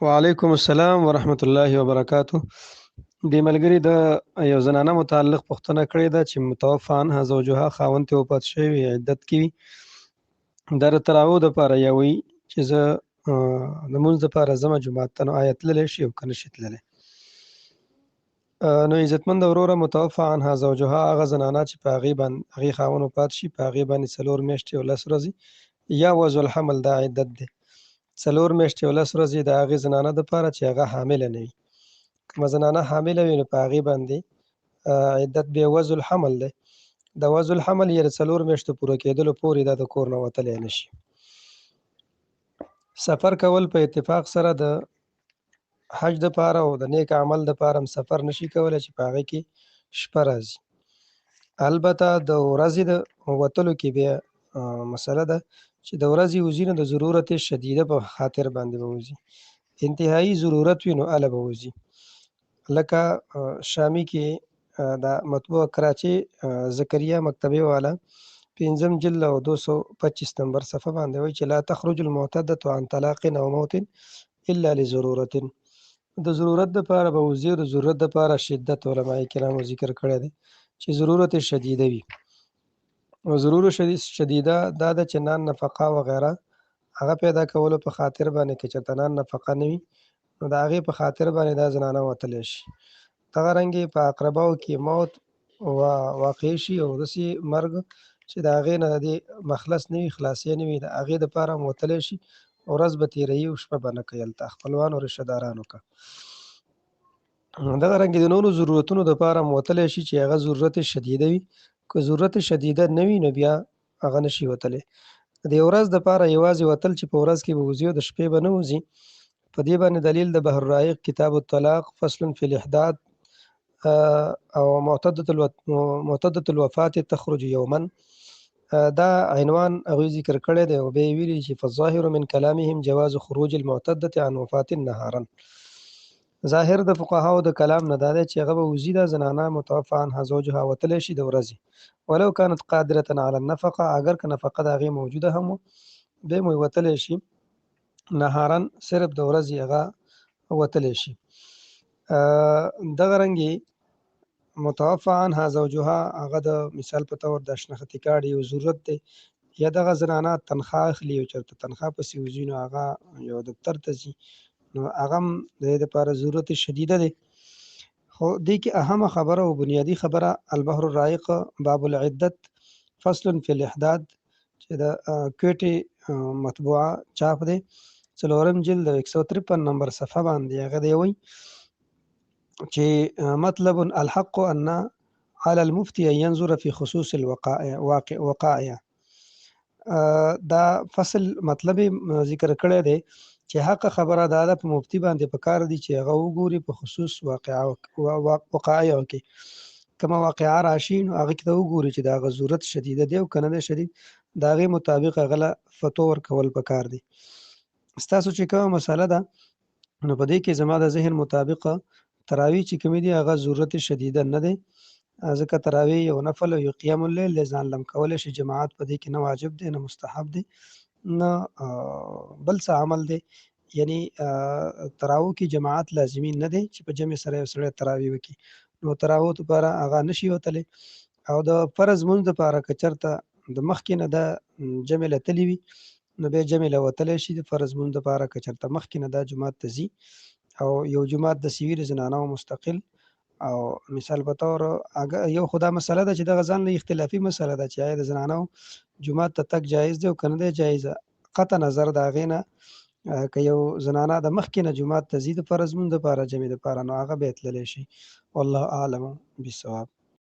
وعلیکم السلام ورحمت الله وبرکاته. د ملګري د یو زنانه متعلق پوښتنه کړې ده چې متوفی عنها زوجها خاوند ته وفات شوی وي، عدت کې وي. دا د تراو دپاره یا وایي چې زه لمونځ دپاره ځمه جومات ته، نو آیا تللی شي او که نه شي تللی؟ نو عزتمند وروره، متوفی عنها زوجها هغه زنانه چې په هغې خاوند وفات شي، په هغې باندې 4 میاشتې او 10 ورځې یا وضع الحمل دا عدت دی. 4 میاشتې او 10 ورځې د هغې زنانه دپاره چې هغه حامله نه وي. کومه زنانه حامله وي نو په هغې باندې عدت بیا وضع الحمل دی. د وضع الحمل یې د 4 میاشتو پوره کېدلو پورې دا د کور نه وتلی نه شي. سفر کول په اتفاق سره د حج دپاره او د نیک عمل دپاره هم سفر نشي کولی چې په هغې کې شپه راځي. البته د ورځې د وتلو کې بیا مسله ده چې د ورځې وځي نو د ضرورت شدیده په خاطر باندې به وځي. انتهایی ضرورت وي نو هله به وځي. لکه شامي کې د مطبوع کراچۍ زکریا مکتبې والا 5م جلد او 225 نمبر صفحه باندې وایي چې لا تخرج المعتدة عن طلاق او موت الا لضرورت. د ضرورت دپاره به وځي، د ضرورت دپاره شدت علماء کرامو ذکر کړی دی چې ضرورت شدیده وي. او ضرورت شدیده دا ده چې نان نفقه وغیره هغه پیدا کولو په خاطر باندې که چېرته نان نفقه نه وي نو د هغې په خاطر باندې دا زنانه وتلی شي. دغه رنګې په اقرباو کې موت واقع شي او داسې مرګ چې د هغې نه د دې مخلص نه وي، خلاصې نه وي، د هغې دپاره هم وتلی شي. ورځ به تېروي او شپه به نه کوي هلته خپلوانو رشته دارانو که. دغه رنګې د نورو ضرورتونو دپاره هم وتلی شي چې هغه ضرورت شدیده وي. که ضرورت شدیده نه وي نو بیا هغه نشي وتلی. د یو ورځ دپاره یوازې وتل چې په ورځ کې به وځي او د شپې به نه وځي، په دې باندې دلیل د بحر الرائق کتاب الطلاق فصل فی الاحداد او معتدة الوفات تخرج یوما، دا عنوان هغوی ذکر کړی دی او بیا یې ویلي چې فالظاهر من کلامهم جواز خروج المعتدة عن وفات نهارا. ظاهر د فقهاو د کلام نه دا دی چې هغه به وځي، دا زنانه متوفی عنها زوجها وتلی شي د ورځې، ولو كانت قادرة على النفقه، اگر که نفقه د هغې موجوده هم بیا مو وتلی شي نهارا، صرف د ورځې هغه وتلی شي. دغه رنګې متوفی عنها زوجها هغه د مثال په طور د شنختې کارډ یو ضرورت دی، یا دغه زنانه تنخواه اخلي او چېرته تنخواه پسې وځي نو هغه یو دفتر ته ځي نو هغه هم د دې دپاره ضرورت شدیده دی. خو دې کې اهمه خبره او بنیادي خبره البحر الرائق باب العدت فصل فی الاحداد چې د کوټې مطبوعه چاپ دی 4م جلد 153 نمبر صفحه باندې هغه دی وایي چې مطلب الحق ان على المفتي ان ينظر في خصوص الوقائع. دا فصل مطلب ذکر کړی دی چې حق خبره دا ده په مفتی باندې په کار دی چې هغه وګوري په خصوص وقایعو کې کومه واقعه راشي نو هغې کې ته وګوري چې د هغه ضرورت شدیده دی او که نه دی شدید، د هغې مطابق هغه له فتوا ورکول پکار دی. ستاسو چې کومه مسله ده نو په دې کې زما د ذهن مطابق تراویح چې کومې دي هغه ضرورت شدیده نه دی، ځکه تراویح یو نفل او یو قیام اللیل دی، ځان لم کولی شي. جماعت په دې کې نه واجب دی نه مستحب دی نه بل څه عمل دی، یعنی تراویح کې جماعت لازمي نه دی چې په جمع سره یو سړی تراویح وکړي. نو تراویح دپاره هغه نشي وتلی. او د فرض لمونځ دپاره که چېرته د مخکې نه دا جمع له تلي وي نو بیا جمع له وتلی شي. د فرض لمونځ دپاره که چېرته مخکې نه دا جومات ته ځي او یو جومات د سوي د زنانو مستقل او مثال په طور یو خدا مسله ده چې دغه ځان له اختلافي مسله ده چې آیا د زنانو جومات ته تګ جایز دی او که نه دی جایز. قطع نظر د هغې نه که یو زنانه د مخکې نه جومات ته ځي د فرض لمونځ دپاره جمع دپاره نو هغه بیا تللی شي. والله اعلم بالصواب.